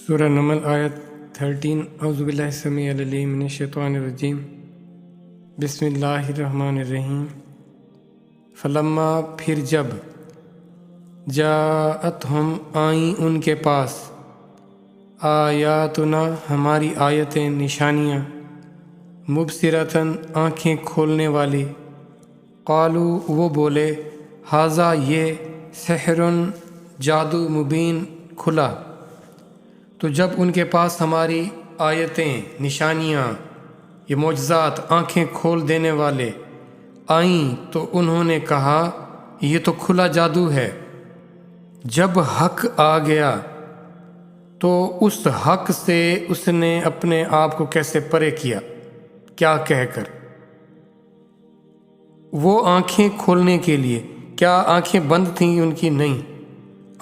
سورہ نمل آیت 13 اعوذ باللہ السمیع العلیم من الشیطان الرجیم بسم اللہ الرحمن الرحیم فلما پھر جب جاءتہم آئیں ان کے پاس آیاتنا ہماری آیتیں نشانیاں مبصرتاً آنکھیں کھولنے والی قالو وہ بولے ھذا یہ سحر جادو مبین کھلا۔ تو جب ان کے پاس ہماری آیتیں نشانیاں یہ معجزات آنکھیں کھول دینے والے آئیں تو انہوں نے کہا یہ تو کھلا جادو ہے۔ جب حق آ گیا تو اس حق سے اس نے اپنے آپ کو کیسے پرے کیا، کیا کہہ کر؟ وہ آنکھیں کھولنے کے لیے، کیا آنکھیں بند تھیں ان کی؟ نہیں،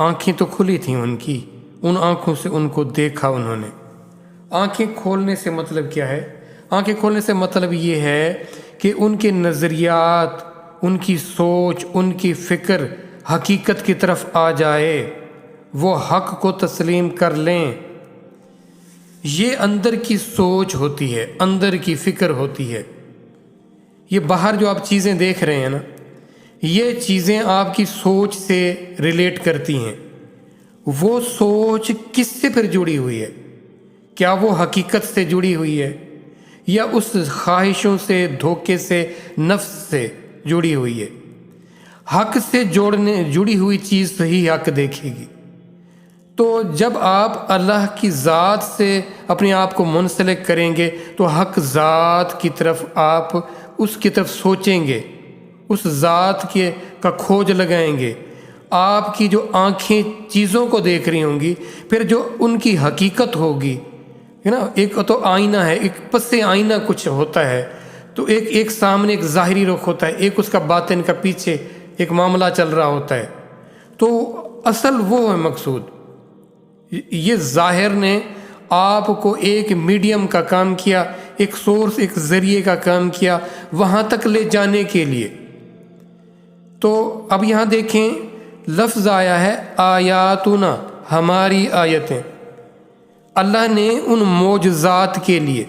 آنکھیں تو کھلی تھیں ان کی، ان آنکھوں سے ان کو دیکھا انہوں نے۔ آنکھیں کھولنے سے مطلب کیا ہے؟ آنکھیں کھولنے سے مطلب یہ ہے کہ ان کے نظریات، ان کی سوچ، ان کی فکر حقیقت کی طرف آ جائے، وہ حق کو تسلیم کر لیں۔ یہ اندر کی سوچ ہوتی ہے، اندر کی فکر ہوتی ہے۔ یہ باہر جو آپ چیزیں دیکھ رہے ہیں نا، یہ چیزیں آپ کی سوچ سے ریلیٹ کرتی ہیں۔ وہ سوچ کس سے پھر جڑی ہوئی ہے؟ کیا وہ حقیقت سے جڑی ہوئی ہے یا اس خواہشوں سے، دھوکے سے، نفس سے جڑی ہوئی ہے؟ حق سے جڑی ہوئی چیز صحیح حق دیکھے گی۔ تو جب آپ اللہ کی ذات سے اپنے آپ کو منسلک کریں گے تو حق ذات کی طرف آپ اس کی طرف سوچیں گے، اس ذات کا کھوج لگائیں گے۔ آپ کی جو آنکھیں چیزوں کو دیکھ رہی ہوں گی، پھر جو ان کی حقیقت ہوگی ہے نا، ایک تو آئینہ ہے، ایک پس سے آئینہ کچھ ہوتا ہے، تو ایک سامنے ایک ظاہری رخ ہوتا ہے، ایک اس کا باطن کا پیچھے ایک معاملہ چل رہا ہوتا ہے۔ تو اصل وہ ہے مقصود۔ یہ ظاہر نے آپ کو ایک میڈیم کا کام کیا، ایک سورس، ایک ذریعے کا کام کیا وہاں تک لے جانے کے لیے۔ تو اب یہاں دیکھیں لفظ آیا ہے آیاتنا، ہماری آیتیں۔ اللہ نے ان معجزات کے لیے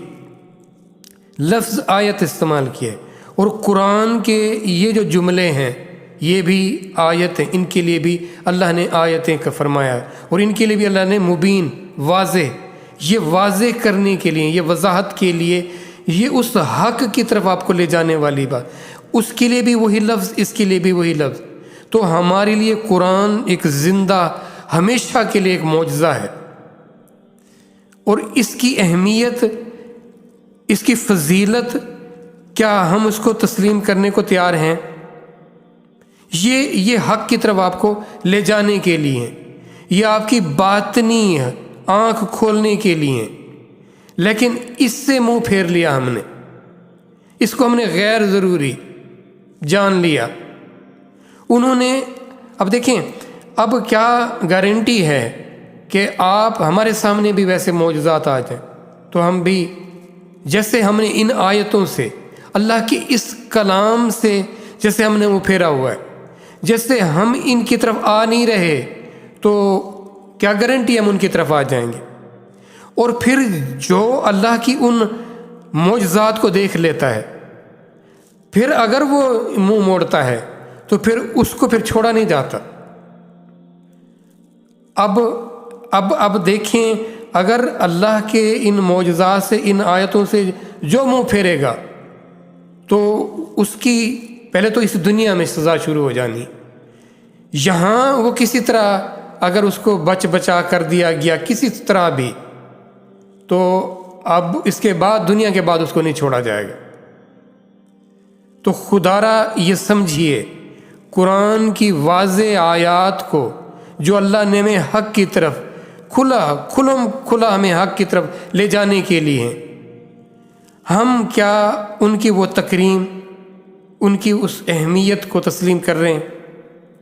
لفظ آیت استعمال کیا ہے، اور قرآن کے یہ جو جملے ہیں یہ بھی آیتیں، ان کے لیے بھی اللہ نے آیتیں کا فرمایا ہے، اور ان کے لیے بھی اللہ نے مبین، واضح، یہ واضح کرنے کے لیے، یہ وضاحت کے لیے، یہ اس حق کی طرف آپ کو لے جانے والی بات، اس کے لیے بھی وہی لفظ، اس کے لیے بھی وہی لفظ۔ تو ہمارے لیے قرآن ایک زندہ، ہمیشہ کے لیے ایک معجزہ ہے، اور اس کی اہمیت، اس کی فضیلت، کیا ہم اس کو تسلیم کرنے کو تیار ہیں؟ یہ حق کی طرف آپ کو لے جانے کے لیے، یہ آپ کی باطنی آنکھ کھولنے کے لیے، لیکن اس سے منہ پھیر لیا ہم نے، اس کو ہم نے غیر ضروری جان لیا۔ انہوں نے، اب دیکھیں، اب کیا گارنٹی ہے کہ آپ ہمارے سامنے بھی ویسے معجزات آ جائیں تو ہم بھی جیسے ہم نے ان آیتوں سے، اللہ کی اس کلام سے جیسے ہم نے وہ پھیرا ہوا ہے، جیسے ہم ان کی طرف آ نہیں رہے تو کیا گارنٹی ہم ان کی طرف آ جائیں گے؟ اور پھر جو اللہ کی ان معجزات کو دیکھ لیتا ہے، پھر اگر وہ منہ موڑتا ہے تو پھر اس کو پھر چھوڑا نہیں جاتا۔ اب دیکھیں، اگر اللہ کے ان معجزات سے، ان آیتوں سے جو منہ پھیرے گا تو اس کی پہلے تو اس دنیا میں سزا شروع ہو جانی، یہاں وہ کسی طرح اگر اس کو بچا کر دیا گیا کسی طرح بھی، تو اب اس کے بعد، دنیا کے بعد اس کو نہیں چھوڑا جائے گا۔ تو خدارا یہ سمجھیے، قرآن کی واضح آیات کو جو اللہ نے ہمیں حق کی طرف کھلا ہمیں حق کی طرف لے جانے کے لیے، ہم کیا ان کی وہ تکریم، ان کی اس اہمیت کو تسلیم کر رہے ہیں؟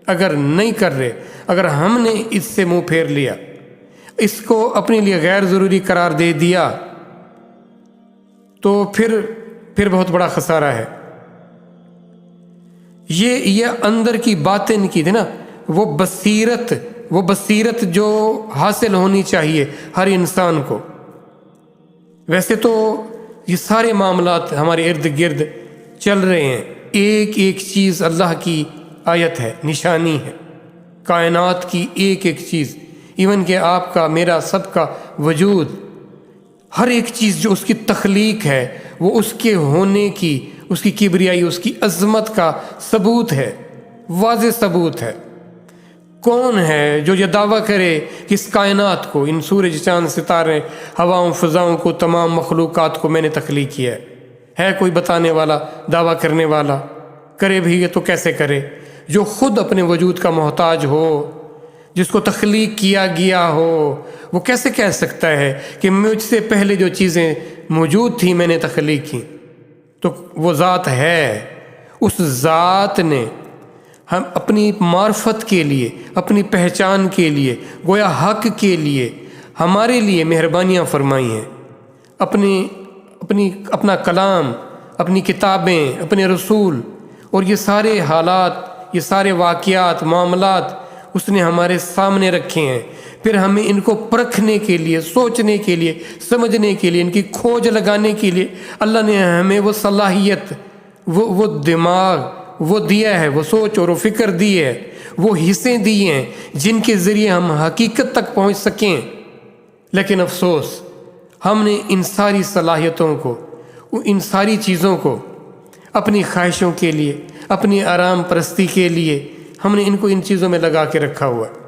اگر نہیں کر رہے، اگر ہم نے اس سے منہ پھیر لیا، اس کو اپنے لیے غیر ضروری قرار دے دیا، تو پھر بہت بڑا خسارہ ہے۔ یہ اندر کی باطن کی تھی نا، وہ بصیرت، وہ بصیرت جو حاصل ہونی چاہیے ہر انسان کو۔ ویسے تو یہ سارے معاملات ہمارے ارد گرد چل رہے ہیں، ایک ایک چیز اللہ کی آیت ہے، نشانی ہے، کائنات کی ایک ایک چیز، ایون کہ آپ کا میرا سب کا وجود، ہر ایک چیز جو اس کی تخلیق ہے وہ اس کے ہونے کی، اس کی کبریائی، اس کی عظمت کا ثبوت ہے، واضح ثبوت ہے۔ کون ہے جو یہ دعویٰ کرے کہ اس کائنات کو، ان سورج چاند ستارے ہواؤں فضاؤں کو، تمام مخلوقات کو میں نے تخلیق کیا ہے کوئی بتانے والا، دعویٰ کرنے والا؟ کرے بھی تو کیسے کرے؟ جو خود اپنے وجود کا محتاج ہو، جس کو تخلیق کیا گیا ہو، وہ کیسے کہہ سکتا ہے کہ مجھ سے پہلے جو چیزیں موجود تھیں میں نے تخلیق کی؟ تو وہ ذات ہے، اس ذات نے ہم اپنی معرفت کے لیے، اپنی پہچان کے لیے، گویا حق کے لیے ہمارے لیے مہربانیاں فرمائی ہیں۔ اپنا کلام، اپنی کتابیں، اپنے رسول، اور یہ سارے حالات، یہ سارے واقعات، معاملات اس نے ہمارے سامنے رکھے ہیں۔ پھر ہمیں ان کو پرکھنے کے لیے، سوچنے کے لیے، سمجھنے کے لیے، ان کی کھوج لگانے کے لیے اللہ نے ہمیں وہ صلاحیت، وہ دماغ وہ دیا ہے، وہ سوچ اور وہ فکر دی ہے، وہ حصے دیے ہیں جن کے ذریعے ہم حقیقت تک پہنچ سکیں۔ لیکن افسوس، ہم نے ان ساری صلاحیتوں کو، ان ساری چیزوں کو اپنی خواہشوں کے لیے، اپنی آرام پرستی کے لیے، ہم نے ان کو ان چیزوں میں لگا کے رکھا ہوا ہے۔